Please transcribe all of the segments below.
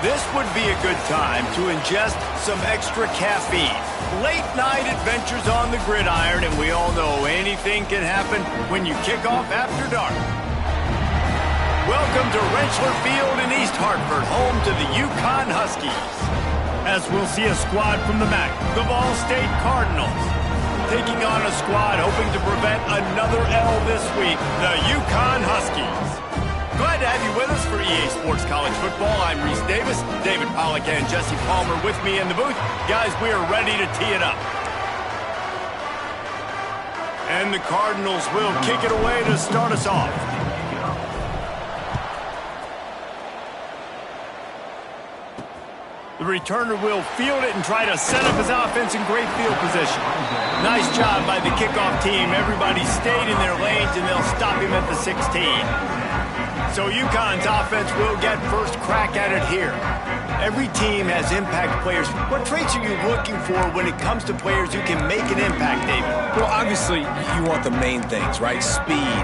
This would be a good time to ingest some extra caffeine. Late night adventures on the gridiron, and we all know anything can happen when you kick off after dark. Welcome to Rentschler Field in East Hartford, home to the UConn Huskies. As we'll see a squad from the MAC, the Ball State Cardinals, taking on a squad hoping to prevent another L this week, the UConn Huskies. Glad to have you with us for EA Sports College Football. I'm Reese Davis, David Pollack and Jesse Palmer with me in the booth. Guys, we are ready to tee it up. And the Cardinals will kick it away to start us off. The returner will field it and try to set up his offense in great field position. Nice job by the kickoff team. Everybody stayed in their lanes, and they'll stop him at the 16. So UConn's offense will get first crack at it here. Every team has impact players. What traits are you looking for when it comes to players who can make an impact, David? Well, obviously, you want the main things, right? Speed,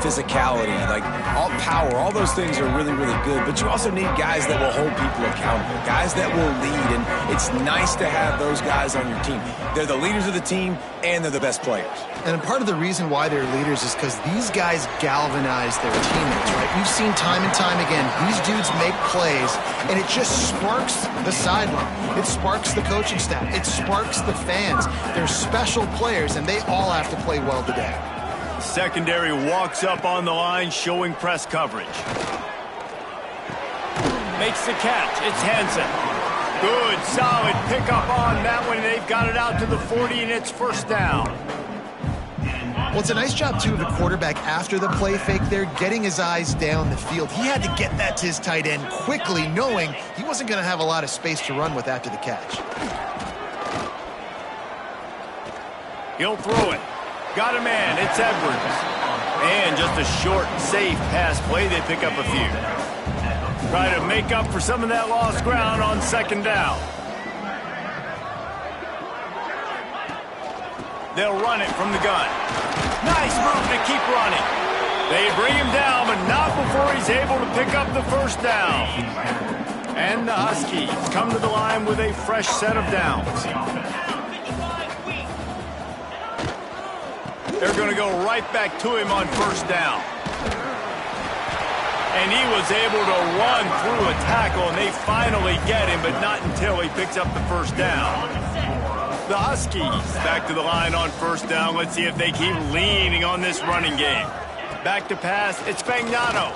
physicality, like all power. All those things are really, really good. But you also need guys that will hold people accountable, guys that will lead. And it's nice to have those guys on your team. They're the leaders of the team, and they're the best players. And part of the reason why they're leaders is because these guys galvanize their teammates, right? You've seen time and time again, these dudes make plays, and it just sparks the sideline. It sparks the coaching staff. It sparks the fans. They're special players, and they all have to play well today. Secondary walks up on the line, showing press coverage. Makes the catch. It's Hansen. Good, solid pickup on that one. They've got it out to the 40, and it's first down. Well, it's a nice job, too, of the quarterback after the play fake there, getting his eyes down the field. He had to get that to his tight end quickly, knowing he wasn't going to have a lot of space to run with after the catch. He'll throw it. Got a man. It's Edwards. And just a short, safe pass play. They pick up a few. Try to make up for some of that lost ground on second down. They'll run it from the gun. Nice move to keep running. They bring him down, but not before he's able to pick up the first down. And the Huskies come to the line with a fresh set of downs. They're going to go right back to him on first down. And he was able to run through a tackle, and they finally get him, but not until he picks up the first down. The Huskies back to the line on first down. Let's see if they keep leaning on this running game. Back to pass. It's Fagnano.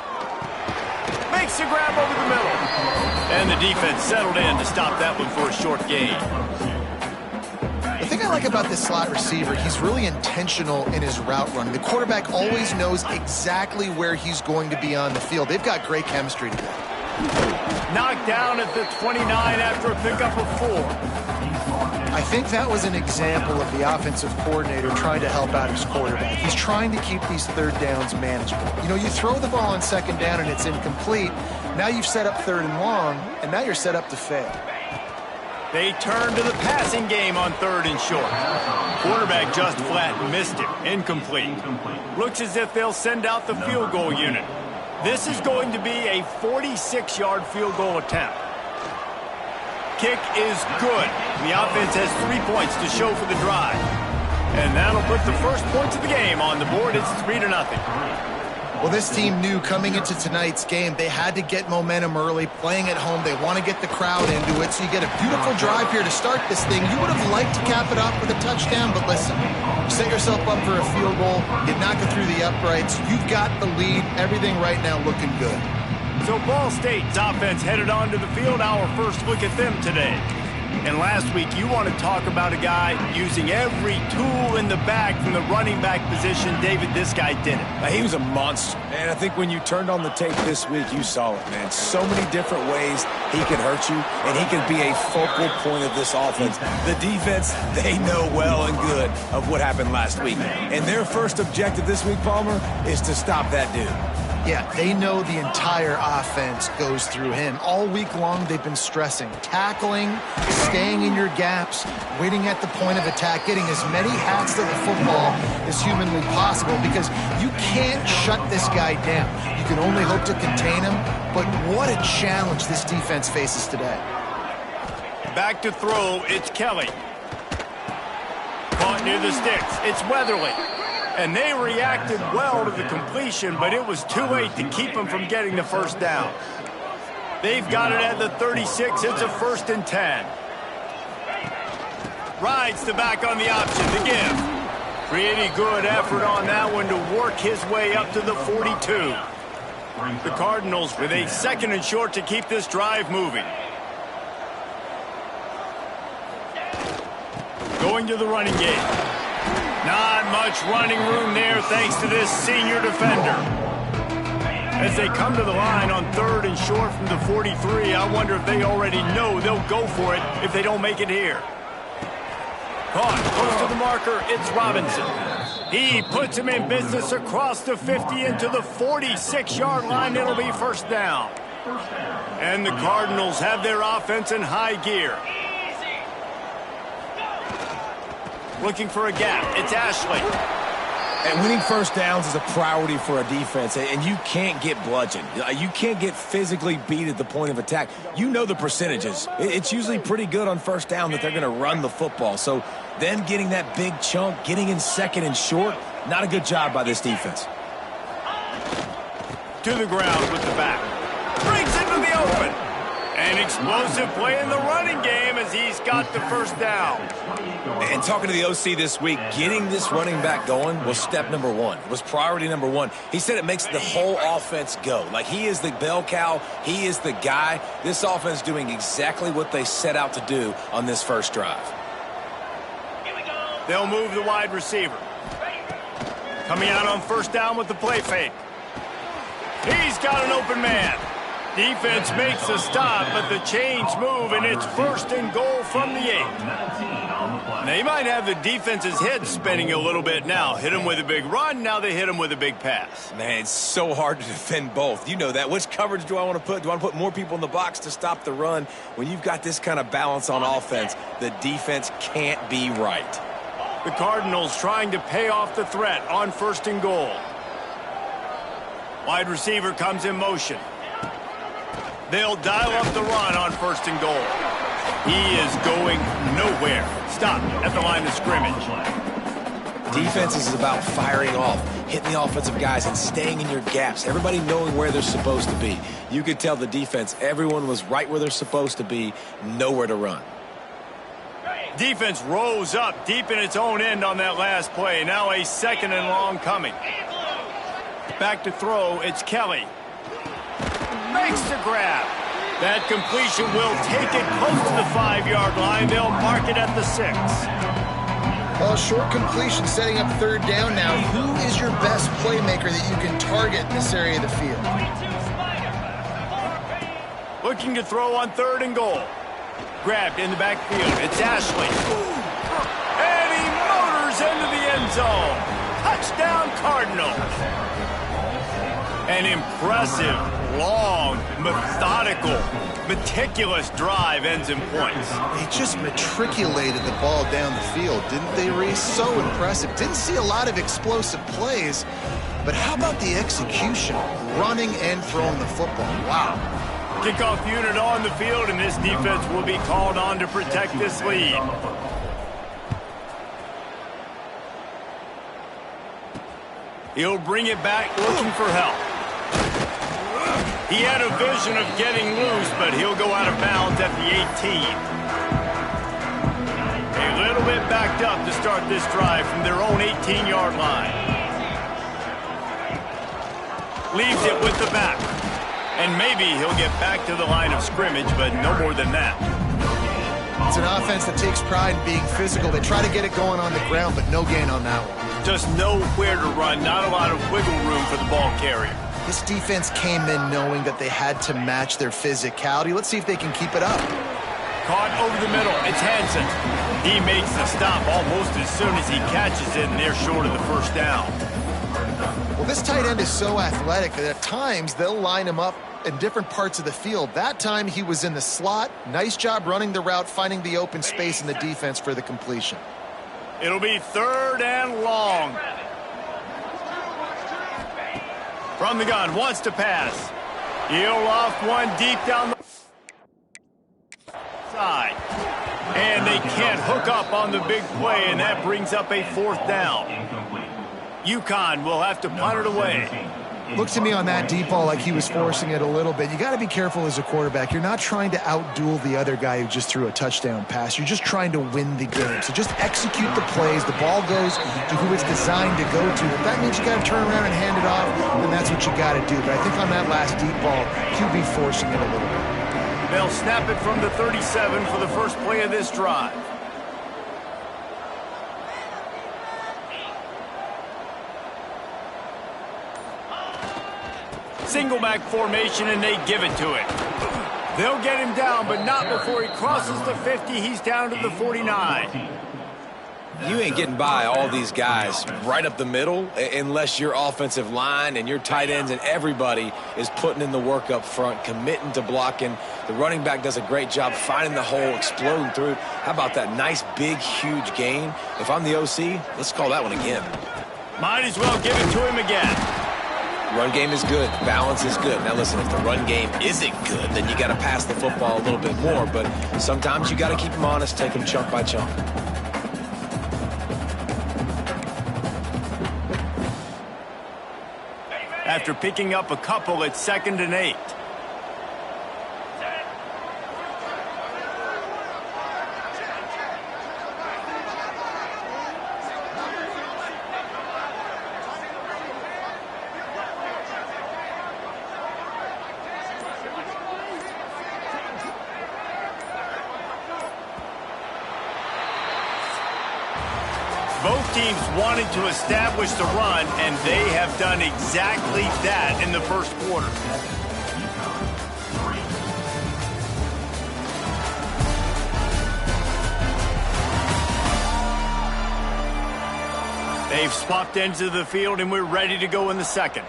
Makes the grab over the middle. And the defense settled in to stop that one for a short gain. The thing I like about this slot receiver, he's really intentional in his route running. The quarterback always knows exactly where he's going to be on the field. They've got great chemistry together. Knocked down at the 29 after a pickup of 4. I think that was an example of the offensive coordinator trying to help out his quarterback. He's trying to keep these third downs manageable. You throw the ball on second down and it's incomplete. Now you've set up third and long, and now you're set up to fail. They turn to the passing game on third and short. Quarterback just flat missed it. Incomplete. Looks as if they'll send out the field goal unit. This is going to be a 46-yard field goal attempt. Kick is good. The offense has 3 points to show for the drive. And that'll put the first points of the game on the board. It's 3-0. Well, this team knew coming into tonight's game they had to get momentum early, playing at home. They want to get the crowd into it, so you get a beautiful drive here to start this thing. You would have liked to cap it off with a touchdown, but listen, you set yourself up for a field goal, you knock it through the uprights, you've got the lead, everything right now looking good. So Ball State's offense headed onto the field. Our first look at them today. And last week, you want to talk about a guy using every tool in the bag from the running back position. David, this guy did it. He was a monster. And I think when you turned on the tape this week, you saw it, man. So many different ways he can hurt you, and he can be a focal point of this offense. The defense, they know well and good of what happened last week. And their first objective this week, Palmer, is to stop that dude. Yeah, they know the entire offense goes through him. All week long, they've been stressing. Tackling, staying in your gaps, waiting at the point of attack, getting as many hats to the football as humanly possible because you can't shut this guy down. You can only hope to contain him, but what a challenge this defense faces today. Back to throw, it's Kelly. Caught near the sticks, it's Weatherly. And they reacted well to the completion, but it was too late to keep them from getting the first down. They've got it at the 36. It's a 1st and 10. Rides the back on the option to give. Pretty good effort on that one to work his way up to the 42. The Cardinals with a 2nd and short to keep this drive moving. Going to the running game. Not much running room there thanks to this senior defender. As they come to the line on 3rd and short from the 43, I wonder if they already know they'll go for it if they don't make it here. Caught close to the marker, it's Robinson. He puts him in business across the 50 into the 46-yard line. It'll be 1st down. And the Cardinals have their offense in high gear. Looking for a gap. It's Ashley. And winning 1st downs is a priority for a defense, and you can't get bludgeoned. You can't get physically beat at the point of attack. You know the percentages. It's usually pretty good on 1st down that they're going to run the football. So them getting that big chunk, getting in 2nd and short, not a good job by this defense. To the ground with the back. Brings into the open. An explosive play in the running game as he's got the 1st down. And talking to the OC this week, getting this running back going was step number 1. It was priority number 1. He said it makes the whole offense go. Like, he is the bell cow. He is the guy. This offense doing exactly what they set out to do on this first drive. They'll move the wide receiver. Coming out on 1st down with the play fake. He's got an open man. Defense makes a stop, but the chains move, and it's 1st and goal from the 8. They might have the defense's head spinning a little bit now. Hit him with a big run, now they hit him with a big pass. Man, it's so hard to defend both. You know that. Which coverage do I want to put? Do I want to put more people in the box to stop the run? When you've got this kind of balance on offense, the defense can't be right. The Cardinals trying to pay off the threat on 1st and goal. Wide receiver comes in motion. They'll dial up the run on 1st and goal. He is going nowhere. Stop at the line of scrimmage. Defense is about firing off, hitting the offensive guys, and staying in your gaps. Everybody knowing where they're supposed to be. You could tell the defense, everyone was right where they're supposed to be, nowhere to run. Defense rose up deep in its own end on that last play. Now a 2nd and long coming. Back to throw, it's Kelly. Makes the grab. That completion will take it close to the 5-yard line. They'll mark it at the 6. Well, short completion setting up 3rd down now. Who is your best playmaker that you can target in this area of the field? Looking to throw on 3rd and goal. Grabbed in the backfield. It's Ashley. And he motors into the end zone. Touchdown, Cardinals. An impressive, long, methodical, meticulous drive ends in points. They just matriculated the ball down the field, didn't they, Reese? So impressive. Didn't see a lot of explosive plays, but how about the execution? Running and throwing the football. Wow. Kickoff unit on the field, and this defense will be called on to protect this lead. He'll bring it back looking for help. He had a vision of getting loose, but he'll go out of bounds at the 18. A little bit backed up to start this drive from their own 18-yard line. Leaves it with the back. And maybe he'll get back to the line of scrimmage, but no more than that. It's an offense that takes pride in being physical. They try to get it going on the ground, but no gain on that one. Just nowhere to run, not a lot of wiggle room for the ball carrier. This defense came in knowing that they had to match their physicality. Let's see if they can keep it up. Caught over the middle. It's Hansen. He makes the stop almost as soon as he catches it, and they're short of the 1st down. Well, this tight end is so athletic that at times they'll line him up in different parts of the field. That time he was in the slot. Nice job running the route, finding the open space in the defense for the completion. It'll be 3rd and long. From the gun, wants to pass. He'll off one deep down the side. And they can't hook up on the big play, and that brings up a 4th down. UConn will have to punt it away. Looks to me on that deep ball like he was forcing it a little bit. You got to be careful as a quarterback. You're not trying to outduel the other guy who just threw a touchdown pass. You're just trying to win the game. So just execute the plays. The ball goes to who it's designed to go to. If that means you got to turn around and hand it off, then that's what you got to do. But I think on that last deep ball, QB forcing it a little bit. They'll snap it from the 37 for the first play of this drive. Single back formation, and they give it to it. They'll get him down, but not before he crosses the 50. He's down to the 49. You ain't getting by all these guys right up the middle unless your offensive line and your tight ends and everybody is putting in the work up front, committing to blocking. The running back does a great job finding the hole, exploding through it. How about that nice, big, huge gain? If I'm the OC, let's call that one again. Might as well give it to him again. Run game is good. Balance is good. Now, listen, if the run game isn't good, then you got to pass the football a little bit more. But sometimes you got to keep them honest, take them chunk by chunk. After picking up a couple, it's 2nd and 8. Both teams wanted to establish the run, and they have done exactly that in the first quarter. They've swapped ends of the field, and we're ready to go in the second.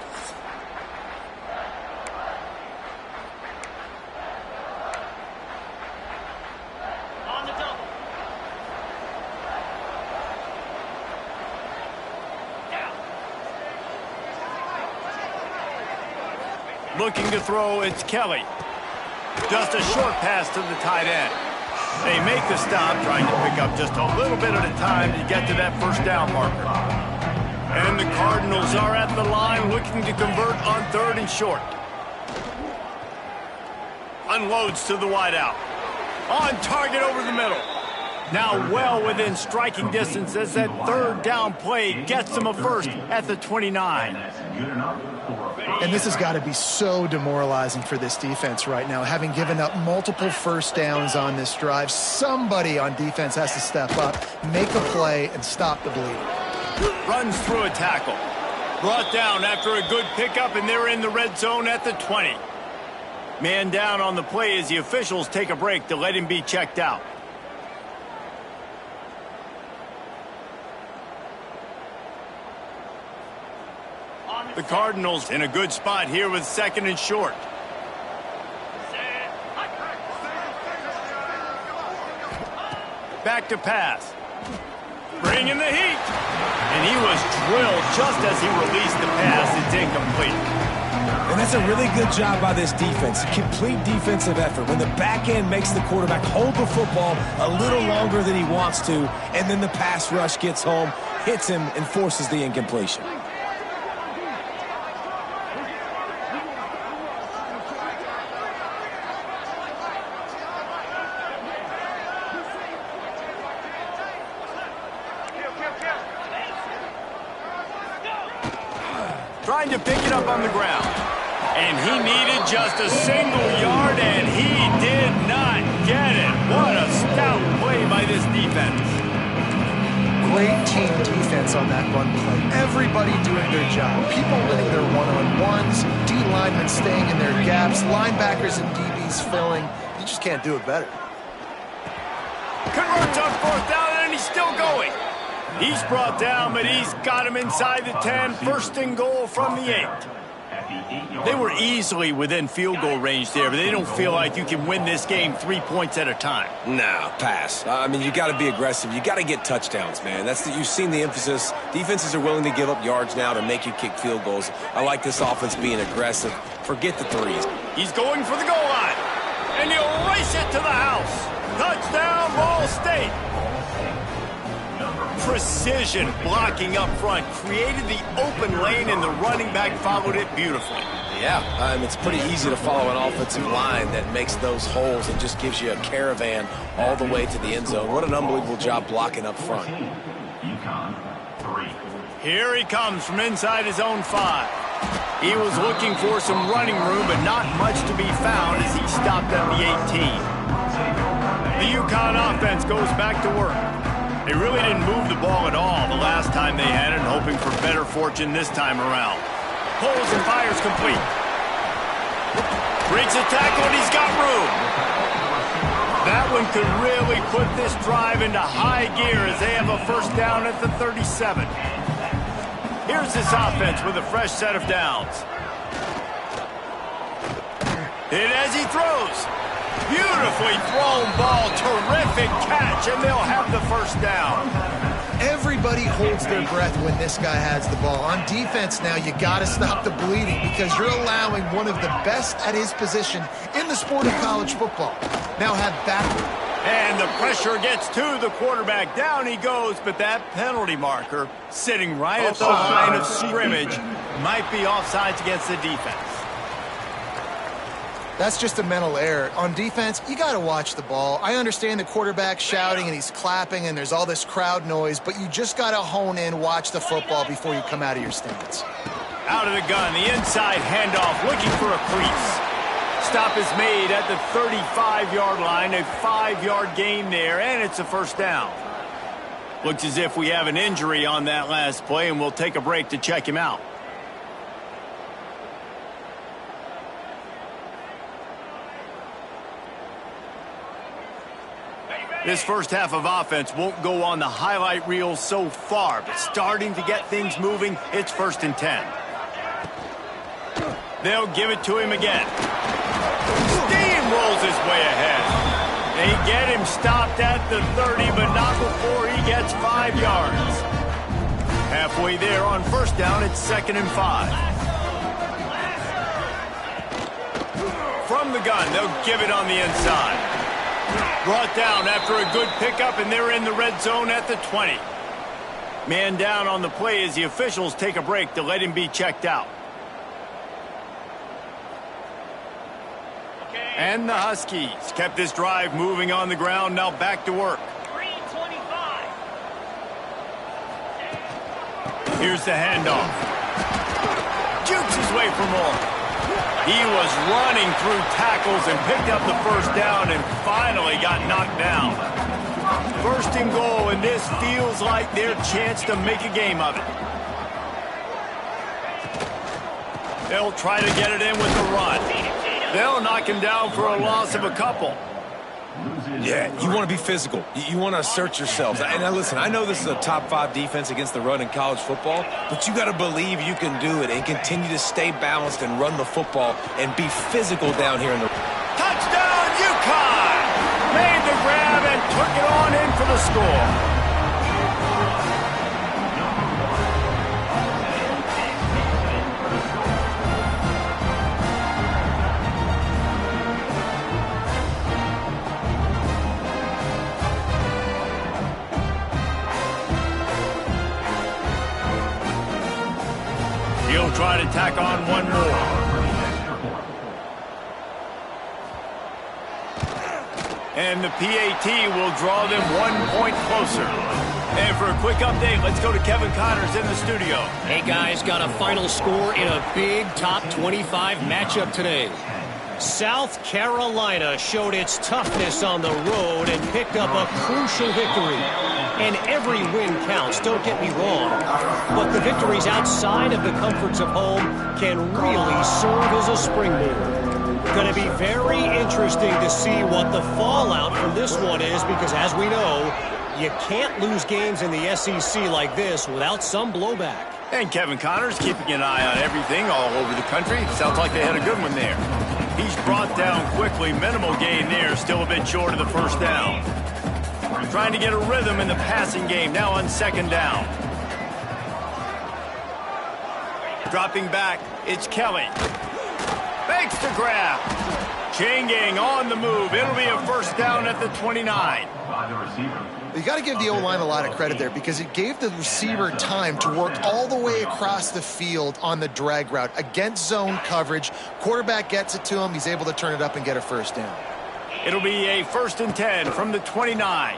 Looking to throw, it's Kelly. Just a short pass to the tight end. They make the stop, trying to pick up just a little bit at a time to get to that first down marker. And the Cardinals are at the line looking to convert on 3rd and short. Unloads to the wideout. On target over the middle. Now well within striking distance as that 3rd down play gets them a first at the 29. And this has got to be so demoralizing for this defense right now. Having given up multiple first downs on this drive, somebody on defense has to step up, make a play, and stop the bleeding. Runs through a tackle. Brought down after a good pickup, and they're in the red zone at the 20. Man down on the play as the officials take a break to let him be checked out. The Cardinals in a good spot here with 2nd and short. Back to pass. Bringing the heat. And he was drilled just as he released the pass. It's incomplete. And that's a really good job by this defense. Complete defensive effort. When the back end makes the quarterback hold the football a little longer than he wants to, and then the pass rush gets home, hits him, and forces the incompletion. Trying to pick it up on the ground. And he needed just a single yard, and he did not get it. What a stout play by this defense. Great team defense on that run play. Everybody doing their job. People winning their one-on-ones, D linemen staying in their gaps, linebackers and DBs filling. You just can't do it better. Converts on 4th down, and he's still going. He's brought down, but he's got him inside the 10. First and goal from the 8. They were easily within field goal range there, but they don't feel like you can win this game 3 points at a time. No, pass. I mean, you got to be aggressive. You got to get touchdowns, man. You've seen the emphasis. Defenses are willing to give up yards now to make you kick field goals. I like this offense being aggressive. Forget the threes. He's going for the goal line, and he'll race it to the house. Touchdown, Ball State. Precision blocking up front created the open lane, and the running back followed it beautifully. Yeah, it's pretty easy to follow an offensive line that makes those holes and just gives you a caravan all the way to the end zone. What an unbelievable job blocking up front. UConn 3. Here he comes from inside his own 5. He was looking for some running room, but not much to be found as he stopped at the 18. The UConn offense goes back to work. They really didn't move the ball at all the last time they had it, hoping for better fortune this time around. Pulls and fires complete. Breaks a tackle, and he's got room. That one could really put this drive into high gear as they have a first down at the 37. Here's this offense with a fresh set of downs. Hit as he throws. Beautifully thrown ball. Terrific catch, and they'll have the first down. Everybody holds their breath when this guy has the ball. On defense now, you got to stop the bleeding because you're allowing one of the best at his position in the sport of college football. Now have backward. And the pressure gets to the quarterback. Down he goes, but that penalty marker sitting right at the line of scrimmage might be offsides against the defense. That's just a mental error. On defense, you got to watch the ball. I understand the quarterback shouting and he's clapping and there's all this crowd noise, but you just got to hone in, watch the football before you come out of your stance. Out of the gun, the inside handoff, looking for a crease. Stop is made at the 35-yard line, a 5-yard gain there, and it's a first down. Looks as if we have an injury on that last play, and we'll take a break to check him out. This first half of offense won't go on the highlight reel so far, but starting to get things moving, it's 1st and 10. They'll give it to him again. Steamrolls his way ahead. They get him stopped at the 30, but not before he gets 5 yards. Halfway there on first down, it's 2nd and 5. From the gun, they'll give it on the inside. Brought down after a good pickup, and they're in the red zone at the 20. Man down on the play as the officials take a break to let him be checked out. And the Huskies kept this drive moving on the ground, now back to work. 3:25. Here's the handoff. Jukes his way for more. He was running through tackles and picked up the first down and finally got knocked down. 1st and goal, and this feels like their chance to make a game of it. They'll try to get it in with the run. They'll knock him down for a loss of a couple. Yeah, you want to be physical. You want to assert yourselves. And now listen, I know this is a top 5 defense against the run in college football, but you got to believe you can do it and continue to stay balanced and run the football and be physical down here in the... Touchdown, UConn! Made the grab and took it on in for the score. He'll try to tack on one more. And the PAT will draw them 1 point closer. And for a quick update, let's go to Kevin Connors in the studio. Hey guys, got a final score in a big top 25 matchup today. South Carolina showed its toughness on the road and picked up a crucial victory. And every win counts, don't get me wrong. But the victories outside of the comforts of home can really serve as a springboard. Going to be very interesting to see what the fallout from this one is because, as we know, You can't lose games in the SEC like this without some blowback. And Kevin Connors keeping an eye on everything all over the country. Sounds like they had a good one there. He's brought down quickly. Minimal gain there. Still a bit short of the first down. Trying to get a rhythm in the passing game. Now on second down. Dropping back. It's Kelly. Makes the grab. Chain gang on the move. It'll be a first down at the 29. By the receiver. You got to give the O-line a lot of credit there because it gave the receiver time to work all the way across the field on the drag route against zone coverage. Quarterback gets it to him. He's able to turn it up and get a first down. It'll be a 1st and 10 from the 29.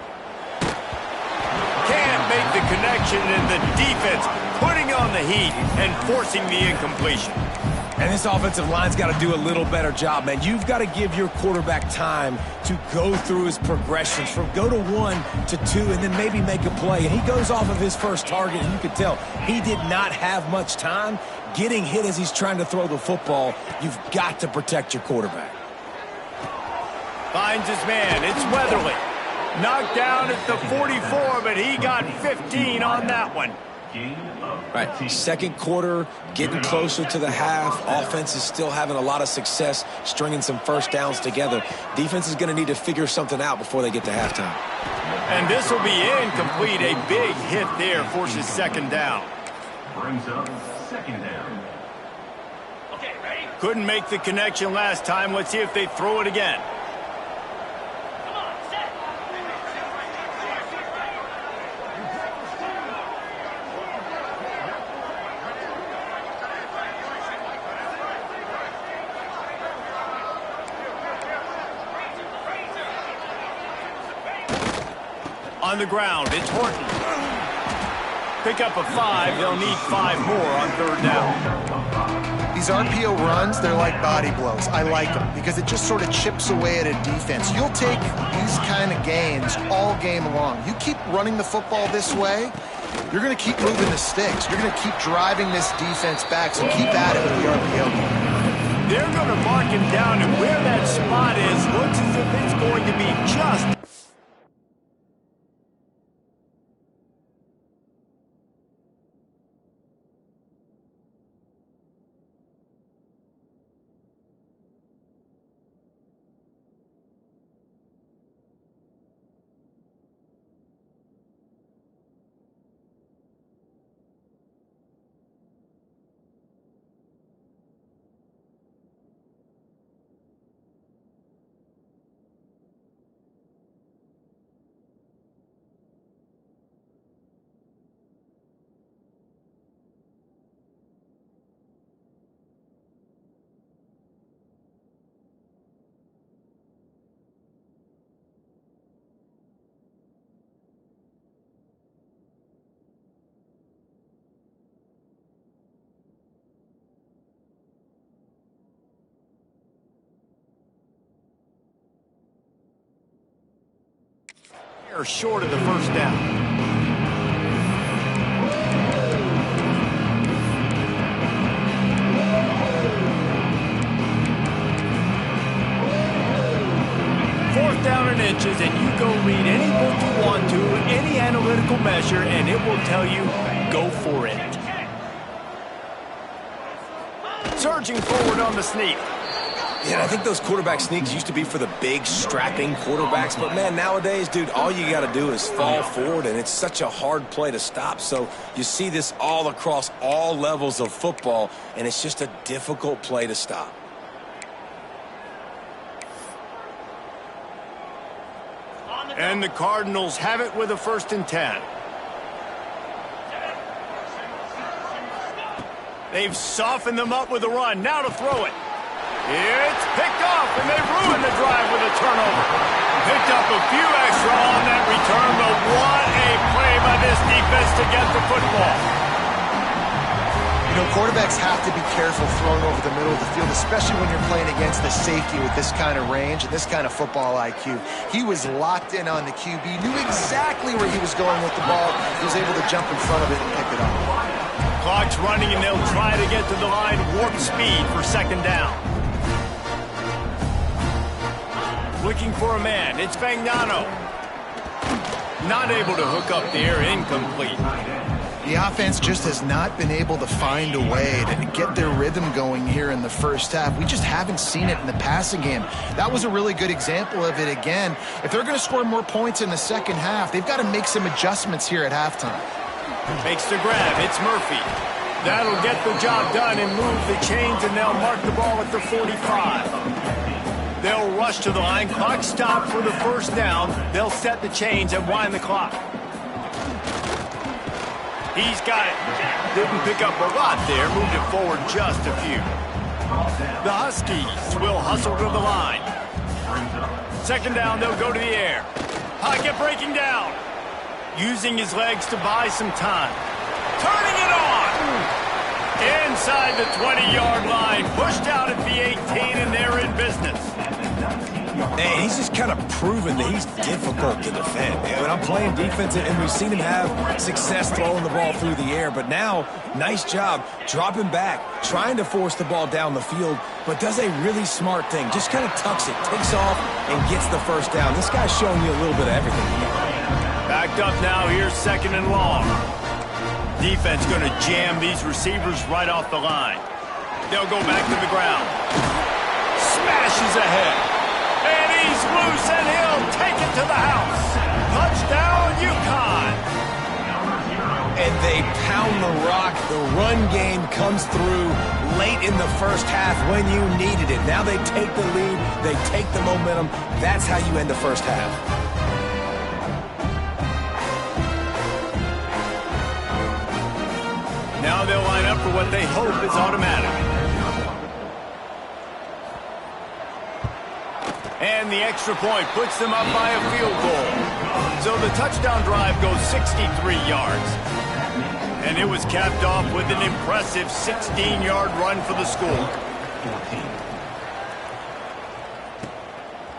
Can't make the connection, and the defense putting on the heat and forcing the incompletion. And this offensive line's got to do a little better job, man. You've got to give your quarterback time to go through his progressions from go to 1 to 2 and then maybe make a play. And he goes off of his first target, and you can tell he did not have much time getting hit as he's trying to throw the football. You've got to protect your quarterback. Finds his man. It's Weatherly. Knocked down at the 44, but he got 15 on that one. Right, second quarter, getting closer to the half. Offense is still having a lot of success stringing some first downs together. Defense is going to need to figure something out before they get to halftime. And this will be incomplete. A big hit there forces second down. Brings up second down. Couldn't make the connection last time. Let's see if they throw it again. On the ground, it's Horton. Pick up a 5. They'll need 5 more on third down. These RPO runs, they're like body blows. I like them because it just sort of chips away at a defense. You'll take these kind of gains all game long. You keep running the football this way, you're going to keep moving the sticks. You're going to keep driving this defense back, so keep at it with the RPO. They're going to mark him down, and where that spot is looks as if it's going to be just... Or short of the first down. Fourth down and inches, and you go read any book you want to, any analytical measure, and it will tell you, go for it. Surging forward on the sneak. Yeah, I think those quarterback sneaks used to be for the big, strapping quarterbacks. But, man, nowadays, dude, all you got to do is fall forward, and it's such a hard play to stop. So you see this all across all levels of football, and it's just a difficult play to stop. And the Cardinals have it with a 1st and 10. They've softened them up with a run. Now to throw it. It's picked off, and they ruin the drive with a turnover. Picked up a few extra on that return, but what a play by this defense to get the football. You know, quarterbacks have to be careful throwing over the middle of the field, especially when you're playing against the safety with this kind of range and this kind of football IQ. He was locked in on the QB, knew exactly where he was going with the ball. He was able to jump in front of it and pick it up. Clock's running, and they'll try to get to the line warp speed for second down. Looking for a man. It's Fagnano. Not able to hook up there, incomplete. The offense just has not been able to find a way to get their rhythm going here in the first half. We just haven't seen it in the passing game. That was a really good example of it again. If they're going to score more points in the second half, they've got to make some adjustments here at halftime. Makes the grab. It's Murphy. That'll get the job done and move the chains, and they'll mark the ball at the 45. They'll rush to the line. Clock stopped for the first down. They'll set the chains and wind the clock. He's got it. Didn't pick up a lot there. Moved it forward just a few. The Huskies will hustle to the line. Second down, they'll go to the air. Pocket breaking down. Using his legs to buy some time. Turning it on. Inside the 20-yard line. Pushed out at the 18, and they're in business. And he's just kind of proven that he's difficult to defend. And I'm playing defense, and we've seen him have success throwing the ball through the air. But now, nice job dropping back, trying to force the ball down the field, but does a really smart thing. Just kind of tucks it, takes off, and gets the first down. This guy's showing you a little bit of everything. Backed up now. Here's second and long. Defense going to jam these receivers right off the line. They'll go back to the ground. Smashes ahead. And he's loose, and he'll take it to the house. Touchdown, UConn. And they pound the rock. The run game comes through late in the first half when you needed it. Now they take the lead. They take the momentum. That's how you end the first half. Now they'll line up for what they hope is automatic. And the extra point puts them up by a field goal. So the touchdown drive goes 63 yards. And it was capped off with an impressive 16-yard run for the school.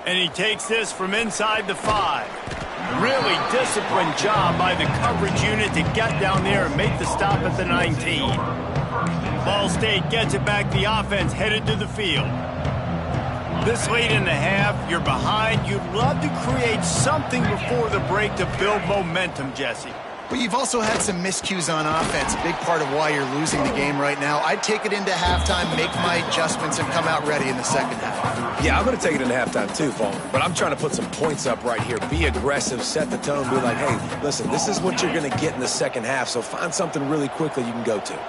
And he takes this from inside the 5. Really disciplined job by the coverage unit to get down there and make the stop at the 19. Ball State gets it back. The offense headed to the field. This late in the half, you're behind. You'd love to create something before the break to build momentum, Jesse. But you've also had some miscues on offense, a big part of why you're losing the game right now. I'd take it into halftime, make my adjustments, and come out ready in the second half. Yeah, I'm going to take it into halftime too, Paul. But I'm trying to put some points up right here. Be aggressive, set the tone, be like, hey, listen, this is what you're going to get in the second half, so find something really quickly you can go to.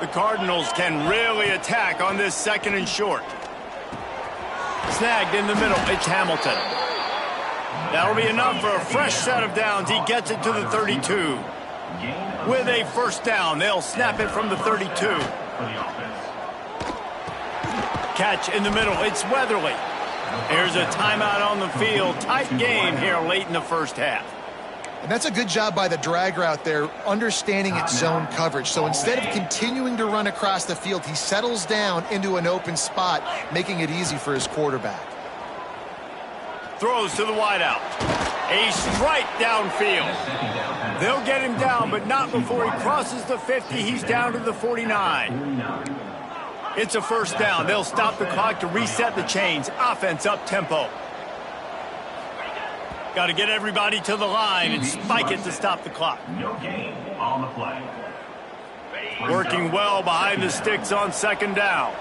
The Cardinals can really attack on this second and short. Snagged in the middle, it's Hamilton. That'll be enough for a fresh set of downs. He gets it to the 32. With a first down, they'll snap it from the 32. Catch in the middle, it's Weatherly. Here's a timeout on the field. Tight game here late in the first half. And that's a good job by the drag route there, understanding its zone coverage. So instead of continuing to run across the field, he settles down into an open spot, making it easy for his quarterback. Throws to the wideout. A strike downfield. They'll get him down, but not before he crosses the 50. He's down to the 49. It's a first down. They'll stop the clock to reset the chains. Offense up tempo. Got to get everybody to the line and spike it to stop the clock. No gain on the play. Working well behind the sticks on second down.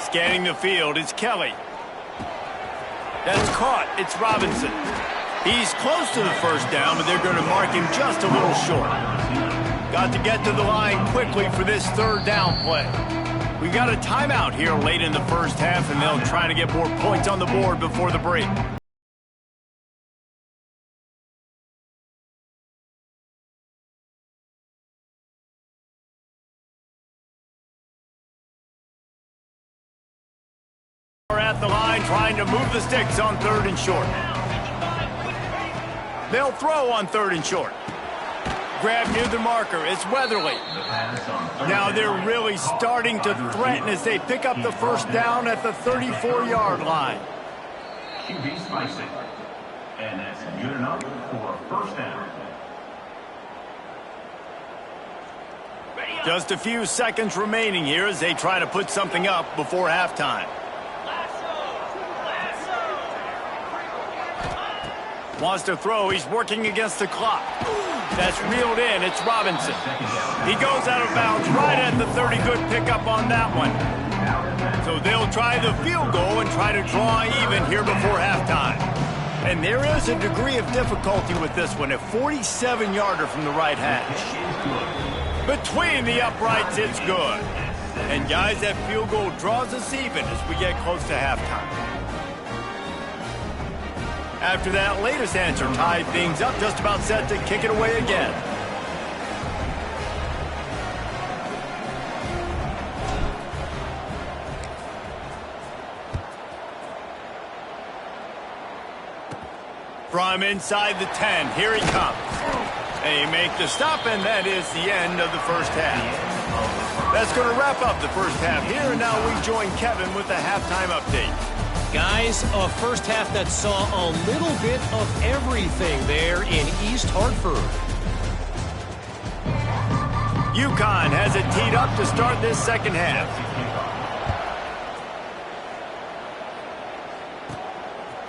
Scanning the field, it's Kelly. That's caught, it's Robinson. He's close to the first down, but they're going to mark him just a little short. Got to get to the line quickly for this third down play. We've got a timeout here late in the first half, and they'll try to get more points on the board before the break. We're at the line trying to move the sticks on third and short. They'll throw on third and short. Grab near the marker. It's Weatherly. Now they're really starting to threaten as they pick up the first down at the 34-yard line. QB spicy. And that's good enough for a first down. Just a few seconds remaining here as they try to put something up before halftime. Wants to throw. He's working against the clock. That's reeled in. It's Robinson. He goes out of bounds right at the 30. Good pickup on that one. So they'll try the field goal and try to draw even here before halftime. And there is a degree of difficulty with this one. A 47-yarder from the right hash. Between the uprights, it's good. And guys, that field goal draws us even as we get close to halftime. After that latest answer tied things up, just about set to kick it away again. From inside the 10, here he comes. They make the stop, and that is the end of the first half. That's going to wrap up the first half here, and now we join Kevin with the halftime update. Guys, a first half that saw a little bit of everything there in East Hartford. UConn has it teed up to start this second half.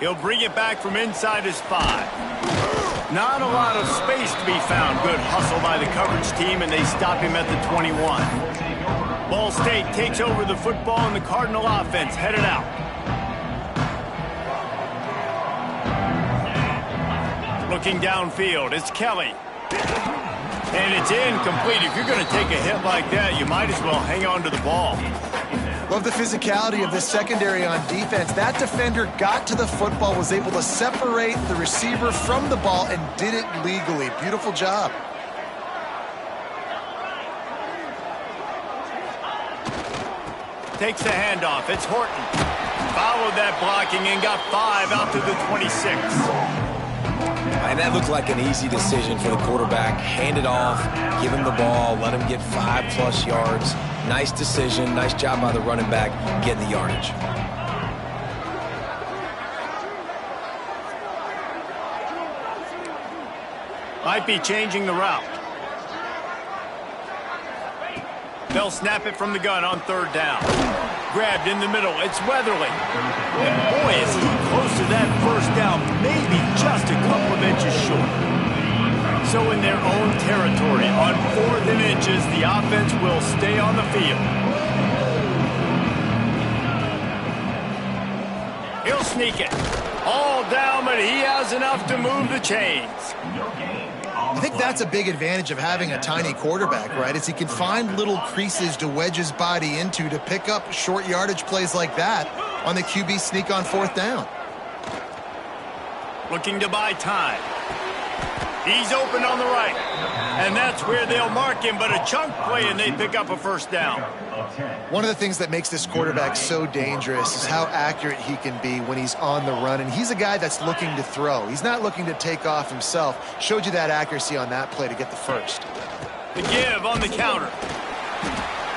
He'll bring it back from inside his 5. Not a lot of space to be found. Good hustle by the coverage team, and they stop him at the 21. Ball State takes over the football, and the Cardinal offense headed out. Looking downfield, it's Kelly. And it's incomplete. If you're going to take a hit like that, you might as well hang on to the ball. Love the physicality of this secondary on defense. That defender got to the football, was able to separate the receiver from the ball, and did it legally. Beautiful job. Takes the handoff. It's Horton. Followed that blocking and got 5 out to the 26. And that looked like an easy decision for the quarterback. Hand it off, give him the ball, let him get 5+ yards. Nice decision, nice job by the running back getting the yardage. Might be changing the route. They'll snap it from the gun on third down. Grabbed in the middle. It's Weatherly. And boy, is he close to that first down. Maybe just a couple of inches short. So in their own territory, on 4th and inches, the offense will stay on the field. He'll sneak it. All down, but he has enough to move the chains. I think that's a big advantage of having a tiny quarterback, right? Is he can find little creases to wedge his body into to pick up short yardage plays like that on the QB sneak on 4th down. Looking to buy time. He's open on the right. And that's where they'll mark him, but a chunk play and they pick up a first down. One of the things that makes this quarterback so dangerous is how accurate he can be when he's on the run. And he's a guy that's looking to throw. He's not looking to take off himself. Showed you that accuracy on that play to get the first. The give on the counter.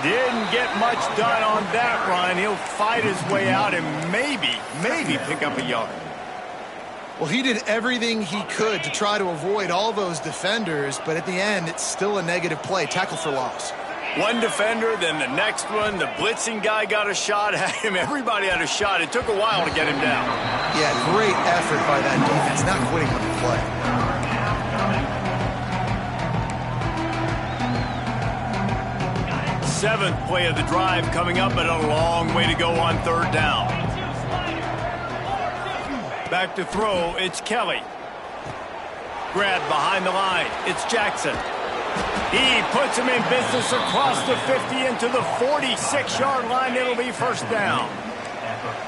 Didn't get much done on that run. He'll fight his way out and maybe pick up a yard. Well, he did everything he could to try to avoid all those defenders, but at the end, it's still a negative play. Tackle for loss. One defender, then the next one. The blitzing guy got a shot at him. Everybody had a shot. It took a while to get him down. Yeah, great effort by that defense, not quitting on the play. Seventh play of the drive coming up, but a long way to go on third down. Back to throw, it's Kelly. Grabbed behind the line, it's Jackson. He puts him in business across the 50 into the 46-yard line. It'll be first down.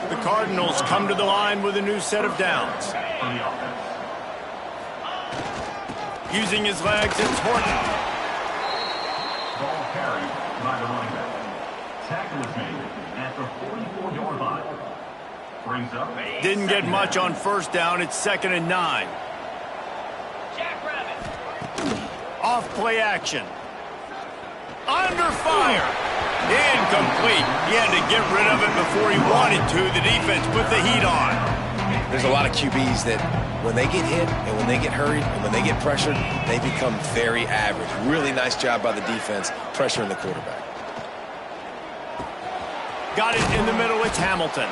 The Cardinals come to the line with a new set of downs. Using his legs, it's Horton. Ball carried by the running back. Tackle is made at the 44-yard line. Brings up. Didn't get much on first down. It's 2nd and 9. Off play action. Under fire. Incomplete. He had to get rid of it before he wanted to. The defense put the heat on. There's a lot of QBs that when they get hit and when they get hurried and when they get pressured, they become very average. Really nice job by the defense pressuring the quarterback. Got it in the middle. It's Hamilton.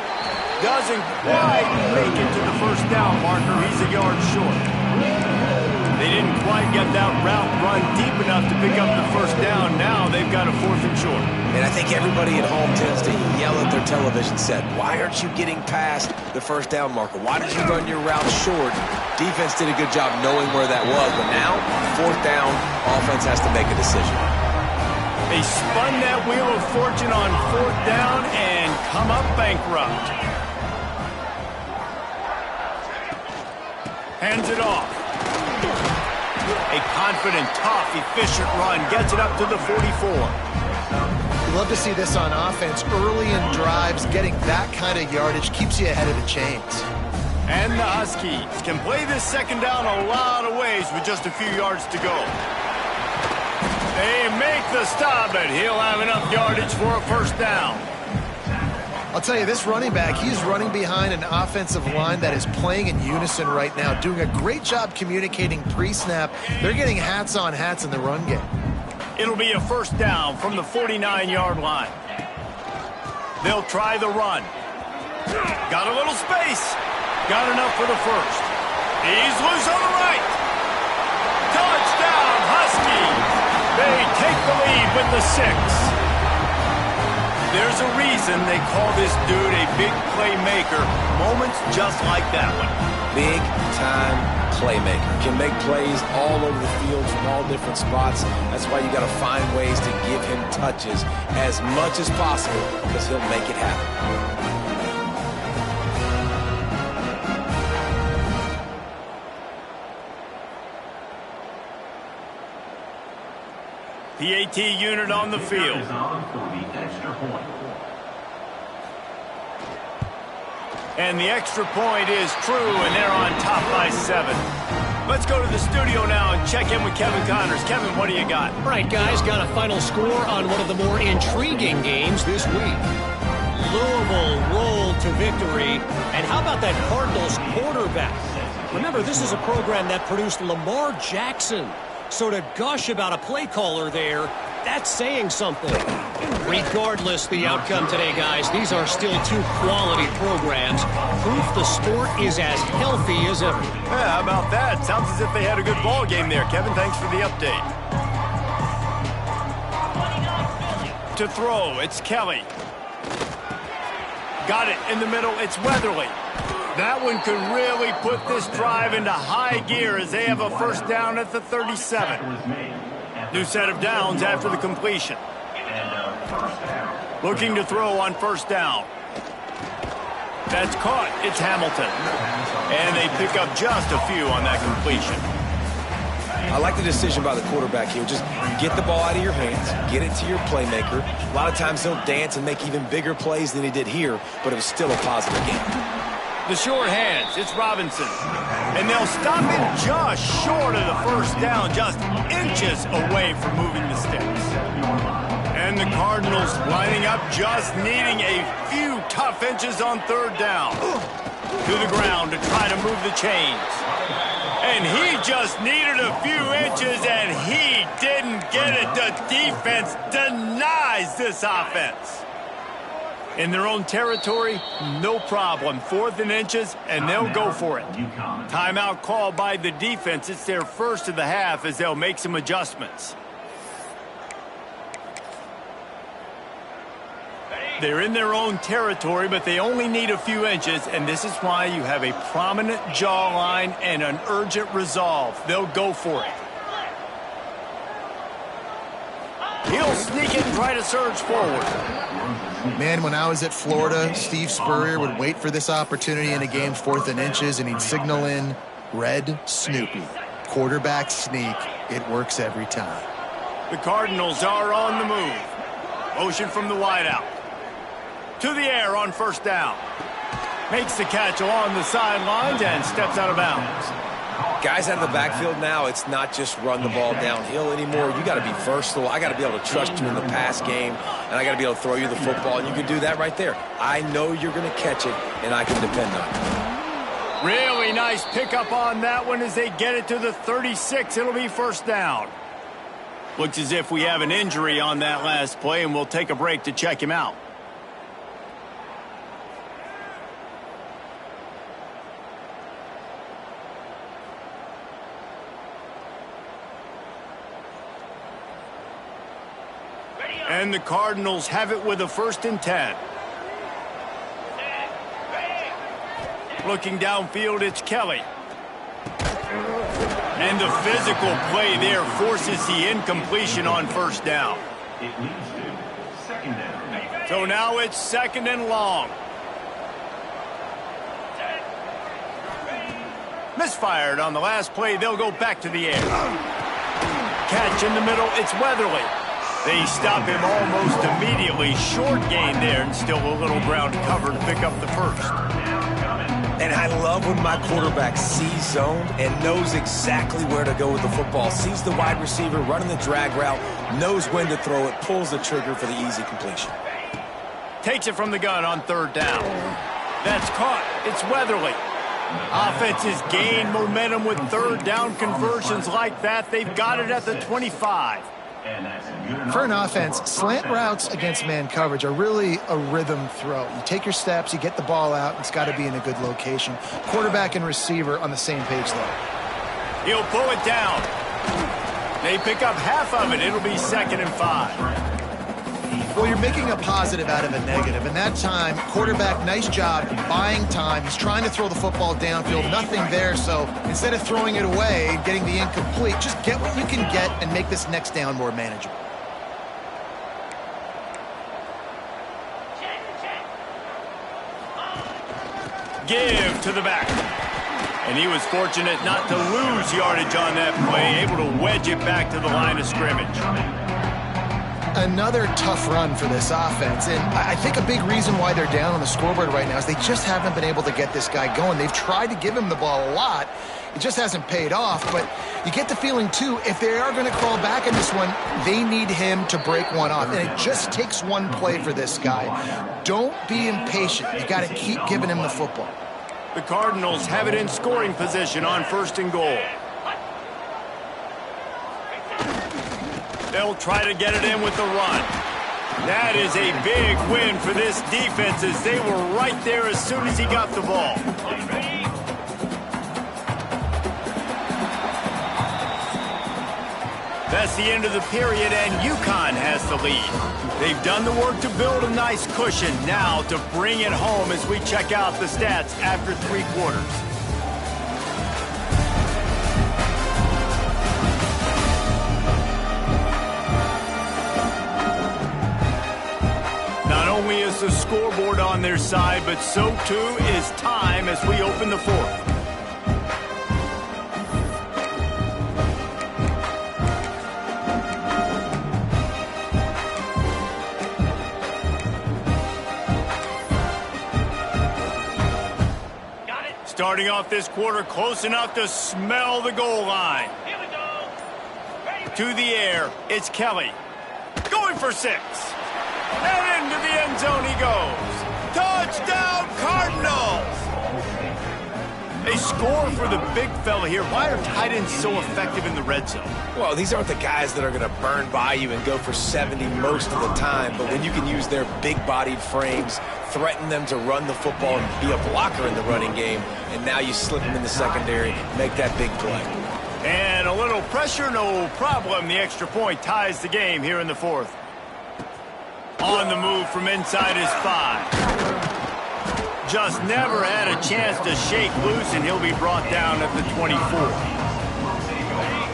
doesn't quite make it to the first down marker. He's a yard short. They didn't quite get that route run deep enough to pick up the first down. Now they've got a 4th and short. And I think everybody at home tends to yell at their television set, why aren't you getting past the first down marker? Why did you run your route short? Defense did a good job knowing where that was, but now, 4th down, offense has to make a decision. They spun that wheel of fortune on 4th down and come up bankrupt. Hands it off. A confident, tough, efficient run gets it up to the 44. You love to see this on offense. Early in drives, getting that kind of yardage keeps you ahead of the chains. And the Huskies can play this second down a lot of ways with just a few yards to go. They make the stop, but he'll have enough yardage for a first down. I'll tell you, this running back, he's running behind an offensive line that is playing in unison right now, doing a great job communicating pre-snap. They're getting hats on hats in the run game. It'll be a first down from the 49-yard line. They'll try the run. Got a little space. Got enough for the first. He's loose on the right. Touchdown, Huskies. They take the lead with the 6. There's a reason they call this dude a big playmaker. Moments just like that one. Big-time playmaker. Can make plays all over the field from all different spots. That's why you got to find ways to give him touches as much as possible because he'll make it happen. PAT unit on the field. And the extra point is true, and they're on top by 7. Let's go to the studio now and check in with Kevin Connors. Kevin, what do you got? All right, guys, got a final score on one of the more intriguing games this week. Louisville rolled to victory. And how about that Cardinals quarterback? Remember, this is a program that produced Lamar Jackson. So to gush about a play caller there, that's saying something. Regardless the outcome today, guys, these are still 2 quality programs. Proof the sport is as healthy as ever. Yeah, how about that? Sounds as if they had a good ball game there. Kevin, thanks for the update. To throw, it's Kelly. Got it in the middle, it's Weatherly. That one could really put this drive into high gear as they have a first down at the 37. New set of downs after the completion. Looking to throw on first down. That's caught. It's Hamilton. And they pick up just a few on that completion. I like the decision by the quarterback here. Just get the ball out of your hands, get it to your playmaker. A lot of times he'll dance and make even bigger plays than he did here, but it was still a positive game. The short hands, it's Robinson. And they'll stop him just short of the first down, just inches away from moving the sticks. And the Cardinals lining up, just needing a few tough inches on third down. To the ground to try to move the chains. And he just needed a few inches, and he didn't get it. The defense denies this offense. In their own territory, no problem. 4th and inches, and they'll go for it. Timeout called by the defense. It's their first of the half as they'll make some adjustments. They're in their own territory, but they only need a few inches, and this is why you have a prominent jawline and an urgent resolve. They'll go for it. He'll sneak it and try to surge forward. Man, when I was at Florida, Steve Spurrier would wait for this opportunity in a game, 4th and inches, and he'd signal in red Snoopy. Quarterback sneak. It works every time. The Cardinals are on the move. Motion from the wideout. To the air on first down. Makes the catch along the sidelines and steps out of bounds. Guys out of the backfield now, it's not just run the ball downhill anymore. You got to be versatile. I got to be able to trust you in the pass game, and I got to be able to throw you the football, and you can do that right there. I know you're going to catch it, and I can depend on it. Really nice pickup on that one as they get it to the 36. It'll be first down. Looks as if we have an injury on that last play, and we'll take a break to check him out. And the Cardinals have it with a 1st and 10. Looking downfield, it's Kelly. And the physical play there forces the incompletion on 1st down. It leads to 2nd down. So now it's 2nd and long. Misfired on the last play. They'll go back to the air. Catch in the middle. It's Weatherly. They stop him almost immediately. Short gain there and still a little ground covered to pick up the 1st. And I love when my quarterback sees zoned and knows exactly where to go with the football. Sees the wide receiver running the drag route, knows when to throw it, pulls the trigger for the easy completion. Takes it from the gun on 3rd down. That's caught. It's Weatherly. Offenses gain momentum with 3rd down conversions like that. They've got it at the 25. For an offense, slant routes against man coverage are really a rhythm throw. You take your steps, you get the ball out, it's got to be in a good location. Quarterback and receiver on the same page, though. He'll pull it down. They pick up half of it. It'll be 2nd and 5. Well, you're making a positive out of a negative. And that time, quarterback, nice job buying time. He's trying to throw the football downfield. Nothing there. So instead of throwing it away and getting the incomplete, just get what you can get and make this next down more manageable. Give to the back. And he was fortunate not to lose yardage on that play, able to wedge it back to the line of scrimmage. Another tough run for this offense, and I think a big reason why they're down on the scoreboard right now is they just haven't been able to get this guy going. They've tried to give him the ball a lot. It just hasn't paid off, but you get the feeling, too, if they are going to crawl back in this one, they need him to break one off, and it just takes one play for this guy. Don't be impatient. You got to keep giving him the football. The Cardinals have it in scoring position on 1st and goal. They'll try to get it in with the run. That is a big win for this defense as they were right there as soon as he got the ball. That's the end of the period, and UConn has the lead. They've done the work to build a nice cushion. Now to bring it home as we check out the stats after 3 quarters. Not only is the scoreboard on their side, but so too is time as we open the 4th. Starting off this quarter close enough to smell the goal line. Here we go. To the air, it's Kelly. Going for 6. And into the end zone he goes. Touchdown, Cardinals! A score for the big fella here. Why are tight ends so effective in the red zone? Well, these aren't the guys that are going to burn by you and go for 70 most of the time, but when you can use their big-bodied frames, threaten them to run the football and be a blocker in the running game, and now you slip them in the secondary, make that big play. And a little pressure, no problem. The extra point ties the game here in the 4th. On the move from inside his 5. Just never had a chance to shake loose, and he'll be brought down at the 24.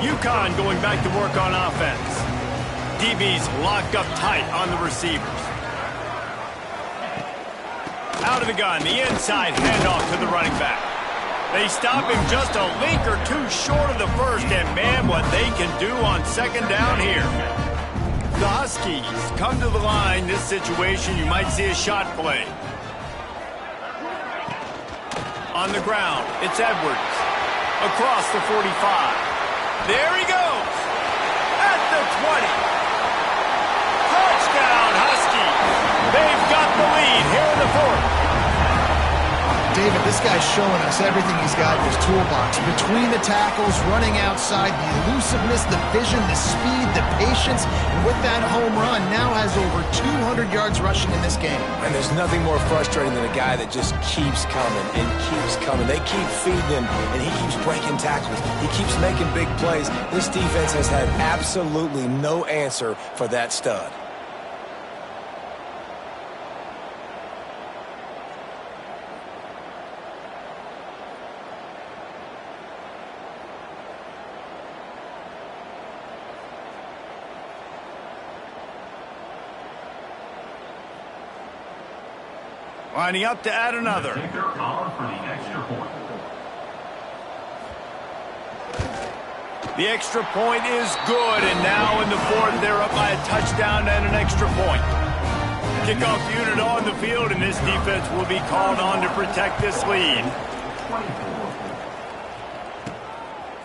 UConn going back to work on offense. DB's locked up tight on the receivers. Out of the gun, the inside handoff to the running back. They stop him just a link or two short of the 1st, and man, what they can do on 2nd down here. The Huskies come to the line. This situation, you might see a shot play. On the ground, it's Edwards. Across the 45. There he goes. At the 20. Touchdown, Huskies. They've got the lead here in the 4th. David, this guy's showing us everything he's got in his toolbox. Between the tackles, running outside, the elusiveness, the vision, the speed, the patience, and with that home run, now has over 200 yards rushing in this game. And there's nothing more frustrating than a guy that just keeps coming and keeps coming. They keep feeding him, and he keeps breaking tackles. He keeps making big plays. This defense has had absolutely no answer for that stud. Lining up to add another. Kicker on for the extra point. The extra point is good, and now in the fourth, they're up by a touchdown and an extra point. Kickoff unit on the field, and this defense will be called on to protect this lead.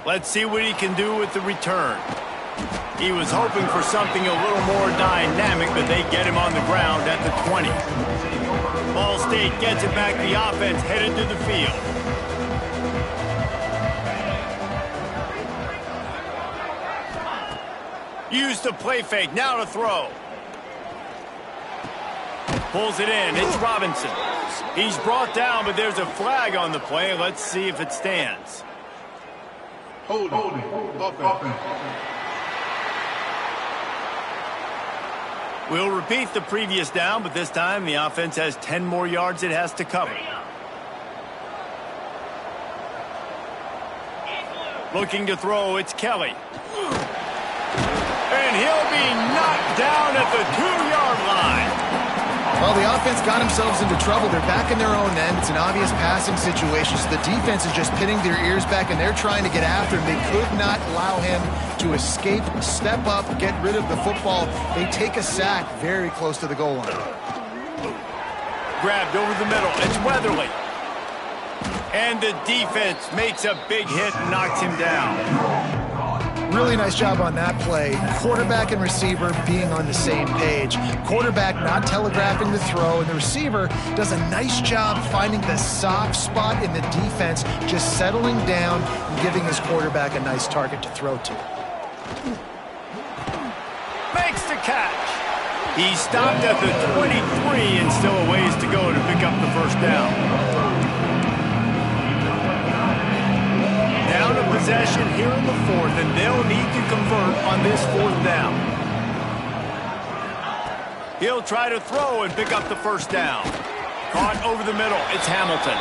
Let's see what he can do with the return. He was hoping for something a little more dynamic, but they get him on the ground at the 20. Ball State gets it back. The offense headed to the field. Use the play fake. Now to throw. Pulls it in. It's Robinson. He's brought down, but there's a flag on the play. Let's see if it stands. Holding. Offense. We'll repeat the previous down, but this time the offense has 10 more yards it has to cover. Looking to throw, it's Kelly. And he'll be knocked down at the 2-yard line. Well, the offense got themselves into trouble. They're back in their own end. It's an obvious passing situation, so the defense is just pinning their ears back, and they're trying to get after him. They could not allow him to escape, step up, get rid of the football. They take a sack very close to the goal line. Grabbed over the middle. It's Weatherly. And the defense makes a big hit and knocks him down. Really nice job on that play. Quarterback and receiver being on the same page. Quarterback not telegraphing the throw, and the receiver does a nice job finding the soft spot in the defense, just settling down and giving his quarterback a nice target to throw to. Makes the catch. He stopped at the 23 and still a ways to go to pick up the first down. Down a possession here in the fourth, and they'll need to convert on this fourth down. He'll try to throw and pick up the first down. Caught over the middle. It's Hamilton.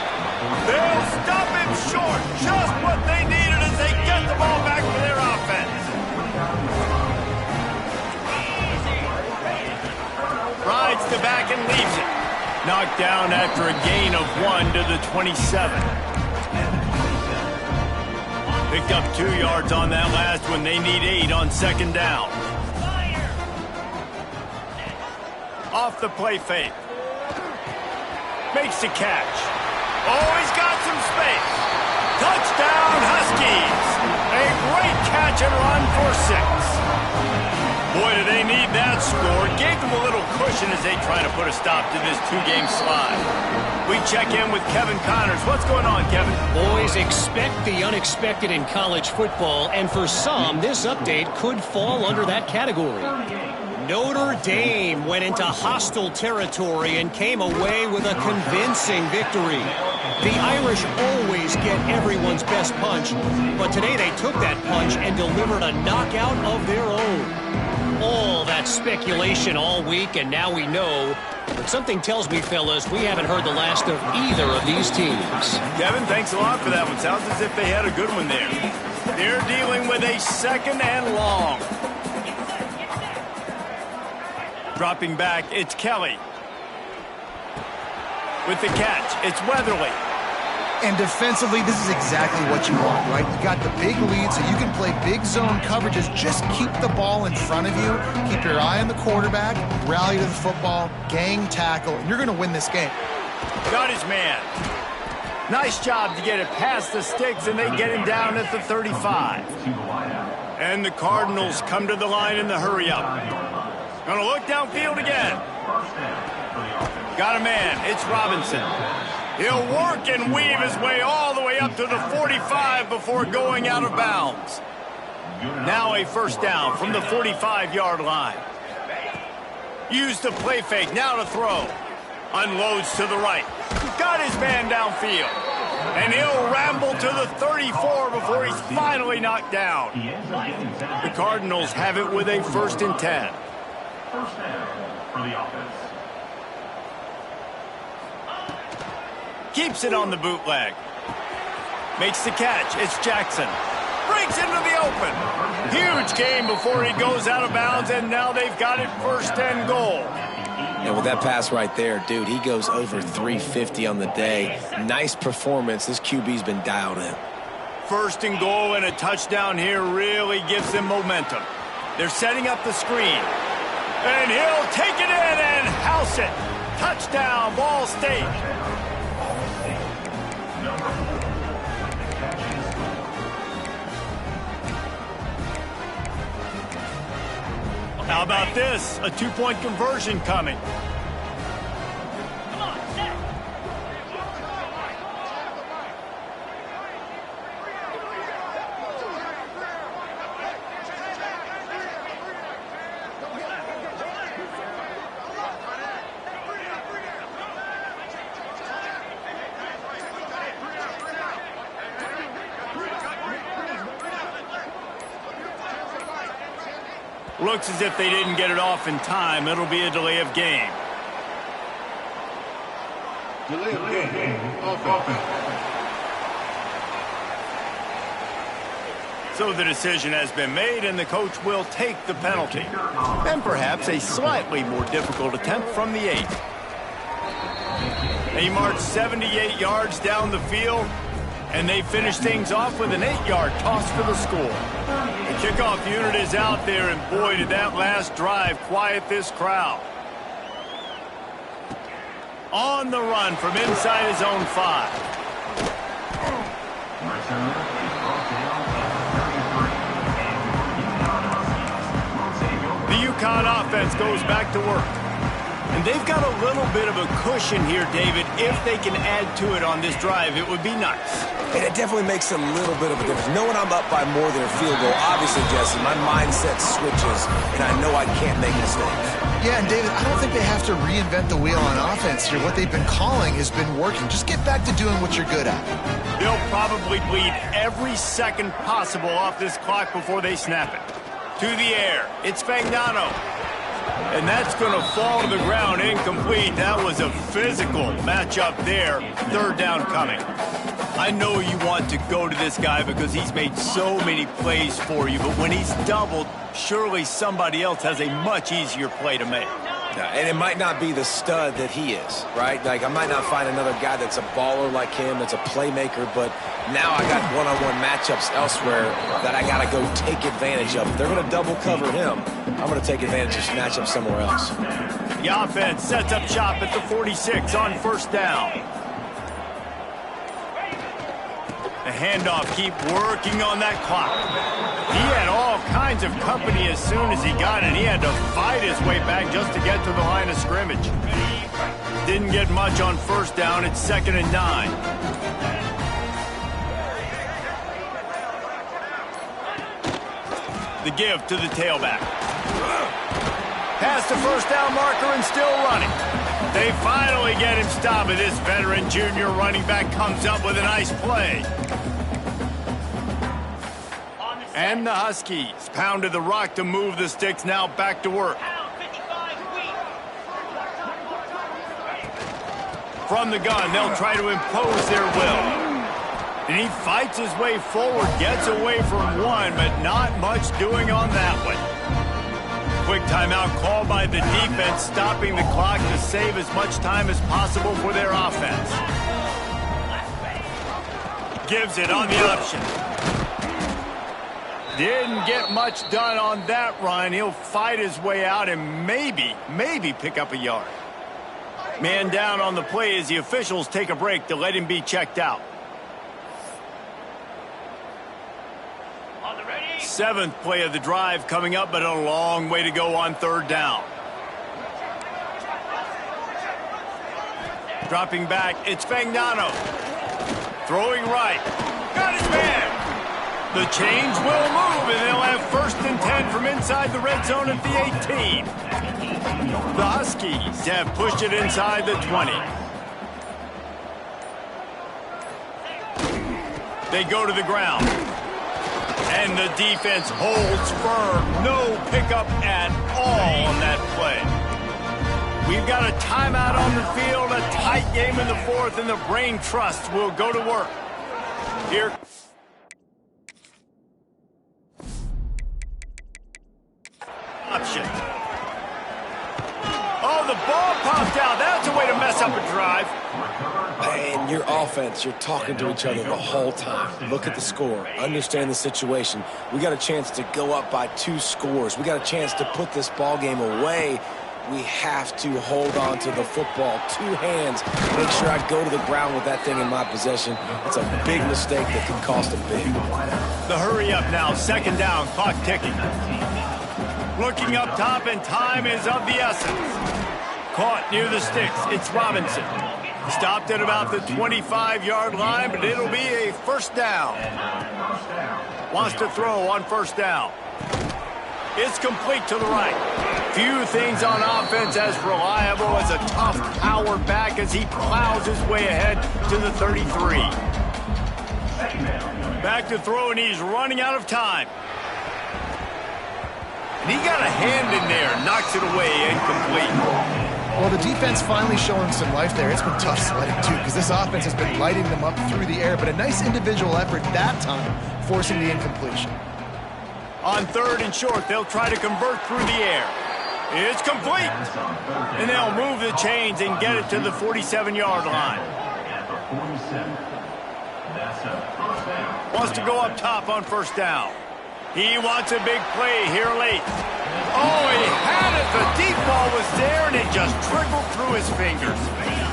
They'll stop him short. Just what they needed as they get the ball back for their offense. Rides the back and leaves it. Knocked down after a gain of 1 to the 27. Picked up 2 yards on that last one. They need 8 on second down. Off the play fake. Makes the catch. Oh, he's got some space. Touchdown, Huskies. A great catch and run for 6. Boy, do they need that score. Gave them a little cushion as they try to put a stop to this 2-game slide. We check in with Kevin Connors. What's going on, Kevin? Boys, expect the unexpected in college football, and for some, this update could fall under that category. Notre Dame went into hostile territory and came away with a convincing victory. The Irish always get everyone's best punch, but today they took that punch and delivered a knockout of their own. All that speculation all week, and now we know. But something tells me, fellas, we haven't heard the last of either of these teams. Kevin, thanks a lot for that one. Sounds as if they had a good one there. They're dealing with a second and long. Dropping back, it's Kelly. With the catch, it's Weatherly. And defensively, this is exactly what you want, right? You got the big lead, so you can play big zone coverages. Just keep the ball in front of you. Keep your eye on the quarterback. Rally to the football. Gang tackle. And you're going to win this game. Got his man. Nice job to get it past the sticks, and they get him down at the 35. And the Cardinals come to the line in the hurry-up. Going to look downfield again. Got a man. It's Robinson. He'll work and weave his way all the way up to the 45 before going out of bounds. Now a first down from the 45-yard line. Use the play fake. Now to throw. Unloads to the right. Got his man downfield. And he'll ramble to the 34 before he's finally knocked down. The Cardinals have it with a 1st and 10. First down for the offense. Keeps it on the bootleg. Makes the catch. It's Jackson. Breaks into the open. Huge game before he goes out of bounds, and now they've got it 1st and goal. And with that pass right there, dude, he goes over 350 on the day. Nice performance. This QB's been dialed in. First and goal and a touchdown here really gives them momentum. They're setting up the screen. And he'll take it in and house it. Touchdown, Ball State. How about this? A two-point conversion coming. Looks as if they didn't get it off in time. It'll be a delay of game. Delay of game. Offense. So the decision has been made, and the coach will take the penalty. And perhaps a slightly more difficult attempt from the 8. They march 78 yards down the field, and they finish things off with an 8-yard toss for the score. The kickoff unit is out there, and boy, did that last drive quiet this crowd. On the run from inside his own 5. The UConn offense goes back to work. And they've got a little bit of a cushion here, David. If they can add to it on this drive, it would be nice. And it definitely makes a little bit of a difference. Knowing I'm up by more than a field goal, obviously, Jesse, my mindset switches, and I know I can't make mistakes. Yeah, and David, I don't think they have to reinvent the wheel on offense here. What they've been calling has been working. Just get back to doing what you're good at. They'll probably bleed every second possible off this clock before they snap it. To the air, it's Fagnano. And that's going to fall to the ground incomplete. That was a physical matchup there. Third down coming. I know you want to go to this guy because he's made so many plays for you, but when he's doubled, surely somebody else has a much easier play to make. And it might not be the stud that he is, right? Like, I might not find another guy that's a baller like him, that's a playmaker, but now I got one-on-one matchups elsewhere that I got to go take advantage of. If they're going to double cover him, I'm going to take advantage of matchup somewhere else. The offense sets up shop at the 46 on first down. The handoff, keep working on that clock. He had all kinds of company as soon as he got it. He had to fight his way back just to get to the line of scrimmage. Didn't get much on first down. It's 2nd and 9. The give to the tailback. Past the first down marker and still running. They finally get him stopped, and this veteran junior running back comes up with a nice play. And the Huskies pounded the rock to move the sticks, now back to work. From the gun, they'll try to impose their will. And he fights his way forward, gets away from one, but not much doing on that one. Quick timeout called by the defense, stopping the clock to save as much time as possible for their offense. Gives it on the option. Didn't get much done on that run. He'll fight his way out and maybe pick up a yard. Man down on the play as the officials take a break to let him be checked out. 7th play of the drive coming up, but a long way to go on third down. Dropping back, it's Fagnano. Throwing right. Got his man. The chains will move, and they'll have 1st and 10 from inside the red zone at the 18. The Huskies have pushed it inside the 20. They go to the ground. And the defense holds firm. No pickup at all on that play. We've got a timeout on the field, a tight game in the 4th, and the Brain Trust will go to work. Here. Option. Oh, the ball up a drive. And your offense, you're talking to each other the whole time. Look at the score. Understand the situation. We got a chance to go up by 2 scores. We got a chance to put this ball game away. We have to hold on to the football, 2 hands, make sure I go to the ground with that thing in my possession. It's a big mistake that could cost them big. The hurry up now, 2nd down, clock ticking. Looking up top, and time is of the essence. Caught near the sticks, it's Robinson. Stopped at about the 25-yard line, but it'll be a 1st down. Wants to throw on 1st down. It's complete to the right. Few things on offense as reliable as a tough power back as he plows his way ahead to the 33. Back to throw, and he's running out of time. And he got a hand in there, knocks it away, incomplete. Well, the defense finally showing some life there. It's been tough sledding, too, because this offense has been lighting them up through the air, but a nice individual effort that time, forcing the incompletion. On 3rd and short, they'll try to convert through the air. It's complete. And they'll move the chains and get it to the 47-yard line. Wants to go up top on 1st down. He wants a big play here late. Oh, he had it. The deep ball was there, and it just trickled through his fingers.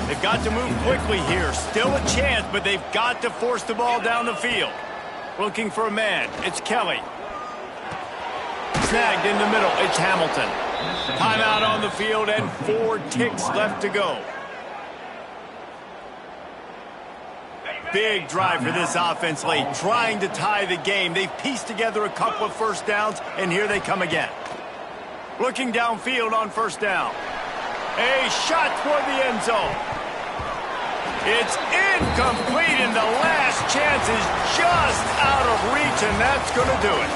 They've got to move quickly here. Still a chance, but they've got to force the ball down the field. Looking for a man. It's Kelly. Snagged in the middle. It's Hamilton. Timeout on the field and 4 ticks left to go. Big drive for this offense late, trying to tie the game. They've pieced together a couple of 1st downs, and here they come again. Looking downfield on 1st down. A shot toward the end zone. It's incomplete, and the last chance is just out of reach, and that's going to do it.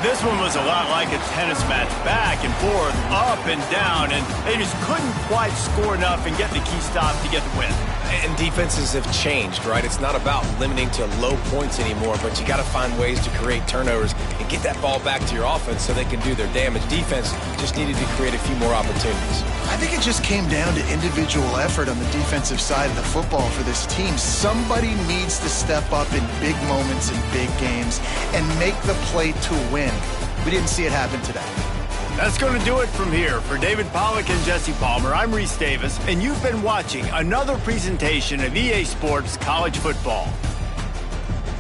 This one was a lot like a tennis match, back and forth, up and down, and they just couldn't quite score enough and get the key stop to get the win. And defenses have changed, right? It's not about limiting to low points anymore, but you got to find ways to create turnovers and get that ball back to your offense so they can do their damage. Defense just needed to create a few more opportunities. I think it just came down to individual effort on the defensive side of the football for this team. Somebody needs to step up in big moments in big games and make the play to win. We didn't see it happen today. That's going to do it from here. For David Pollack and Jesse Palmer, I'm Reese Davis, and you've been watching another presentation of EA Sports College Football.